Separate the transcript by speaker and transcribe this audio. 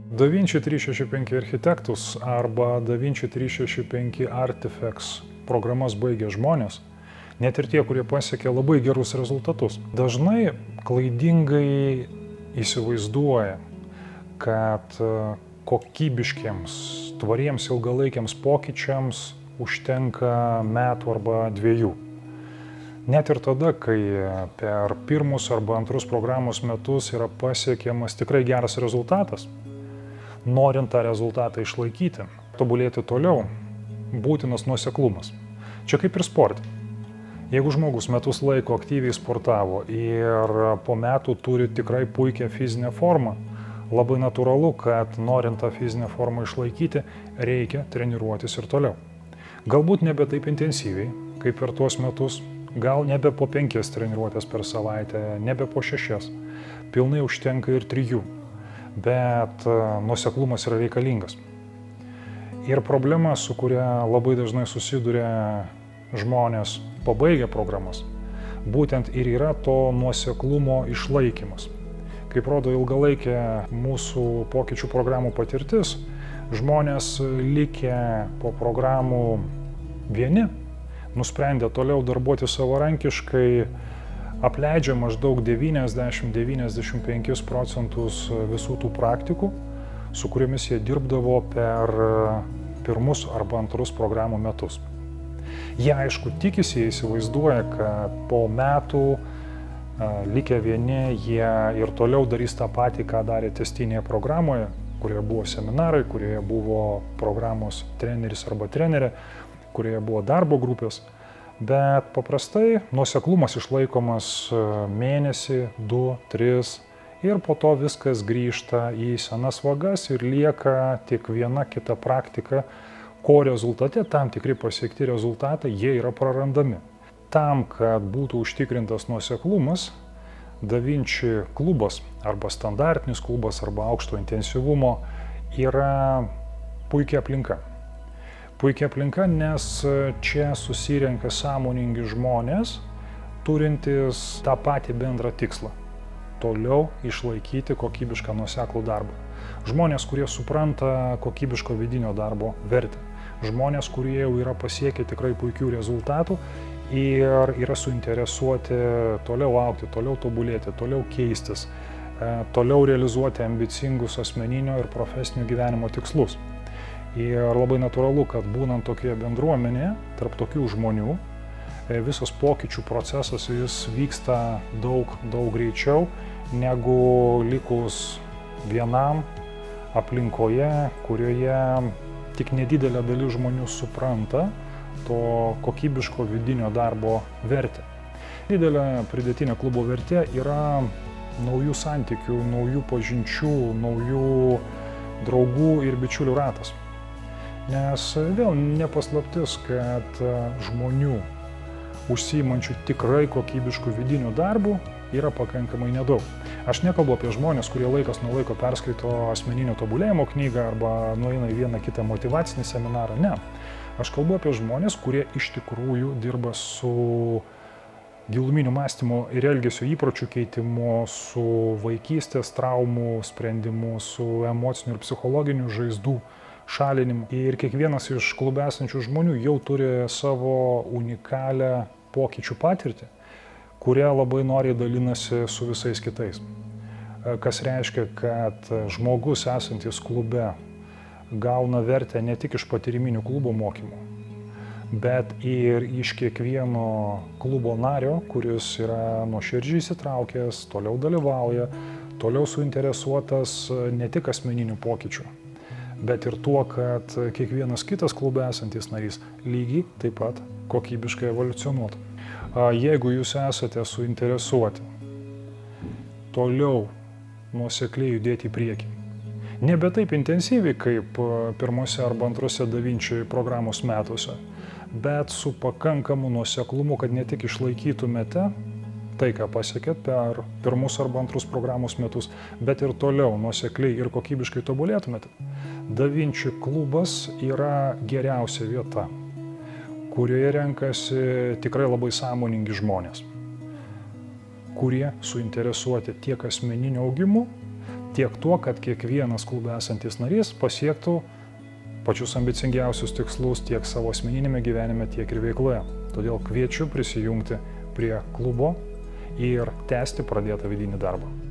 Speaker 1: DaVinci 365 Architectus arba DaVinci 365 Artifacts programas baigę žmonės, net ir tie, kurie pasiekė labai gerus rezultatus, dažnai klaidingai įsivaizduoja, kad kokybiškiams, tvariems ilgalaikiams pokyčiams užtenka metų arba 2. Net ir tada, kai per pirmus arba antrus programos metus yra pasiekiamas tikrai geras rezultatas, norint tą rezultatą išlaikyti, tobulėti toliau, būtinas nuoseklumas. Čia kaip ir sporte. Jeigu žmogus metus laiko aktyviai sportavo ir po metų turi tikrai puikią fizinę formą, labai natūralu, kad norint tą fizinę formą išlaikyti, reikia treniruotis ir toliau. Galbūt nebe taip intensyviai, kaip per tuos metus, gal nebe po 5 treniruotės per savaitę, nebe po 6, pilnai užtenka ir 3, bet nuoseklumas yra reikalingas. Ir problema, su kuria labai dažnai susiduria žmonės pabaigę programas, būtent ir yra to nuoseklumo išlaikymas. Kaip rodo ilgalaikė mūsų pokyčių programų patirtis, žmonės likę po programų vieni, nusprendę toliau darbuoti savarankiškai, apleidžia maždaug 90–95% visų tų praktikų, su kuriomis jie dirbdavo per pirmus arba antrus programų metus. Jie aišku tikisi, jie įsivaizduoja, kad po metų likę vieni, jie ir toliau darys tą patį, ką darė testinėje programoje, kurioje buvo seminarai, kurioje buvo programos treneris arba trenerė, kurioje buvo darbo grupės. Bet paprastai nuoseklumas išlaikomas mėnesį, 2, 3 ir po to viskas grįžta į senas vagas ir lieka tik viena kita praktika, ko rezultate tam tikri pasiekti rezultatai, jie yra prarandami. Tam, kad būtų užtikrintas nuoseklumas, DaVinci klubas arba standartinis klubas arba aukšto intensyvumo yra puikia aplinka. Puikia aplinka, nes čia susirenka sąmoningi žmonės, turintys tą patį bendrą tikslą – toliau išlaikyti kokybišką nuoseklų darbą. Žmonės, kurie supranta kokybiško vidinio darbo vertę. Žmonės, kurie jau yra pasiekę tikrai puikių rezultatų ir yra suinteresuoti toliau augti, toliau tobulėti, toliau keistis, toliau realizuoti ambicingus asmeninio ir profesinio gyvenimo tikslus. Ir labai natūralu, kad būnant tokioje bendruomenėje, tarp tokių žmonių, visas pokyčių procesas jis vyksta daug greičiau, negu likus vienam aplinkoje, kurioje tik nedidelė dalis žmonių supranta to kokybiško vidinio darbo vertę. Didelė pridėtinė klubo vertė yra naujų santykių, naujų pažinčių, naujų draugų ir bičiulių ratas. Nes vėl nepaslaptis, kad žmonių užsiimančių tikrai kokybiškų vidinių darbų yra pakankamai nedaug. Aš nekalbu apie žmonės, kurie laikas nuo laiko perskaito asmeninio tobulėjimo knygą arba nueina į vieną kitą motyvacinį seminarą. Ne. Aš kalbu apie žmonės, kurie iš tikrųjų dirba su giluminiu mąstymu ir elgesio įpročių keitimu, su vaikystės traumų sprendimu, su emociniu ir psichologiniu žaizdų šalinimu. Ir kiekvienas iš klube esančių žmonių jau turi savo unikalią pokyčių patirtį, kurie labai noriai dalinasi su visais kitais. Kas reiškia, kad žmogus esantis klube gauna vertę ne tik iš patyriminių klubo mokymų, bet ir iš kiekvieno klubo nario, kuris yra nuoširdžiai įsitraukęs, toliau dalyvauja, toliau suinteresuotas ne tik asmeninių pokyčių, bet ir tuo, kad kiekvienas kitas klube esantis narys lygiai taip pat kokybiškai evoliucionuotų. Jeigu jūs esate suinteresuoti toliau nuosekliai judėti į priekį, nebe taip intensyviai kaip pirmose arba antrose DaVinci programos metuose, bet su pakankamu nuoseklumu, kad ne tik išlaikytumėte tai, ką pasiekėt per pirmus arba antrus programos metus, bet ir toliau nuosekliai ir kokybiškai tobulėtumėte. DaVinci klubas yra geriausia vieta, kurioje renkasi tikrai labai sąmoningi žmonės, kurie suinteresuoti tiek asmeniniu augimu, tiek tuo, kad kiekvienas klube esantis narys pasiektų pačius ambicingiausius tikslus tiek savo asmeninėme gyvenime, tiek ir veikloje. Todėl kviečiu prisijungti prie klubo ir tęsti pradėtą vidinį darbą.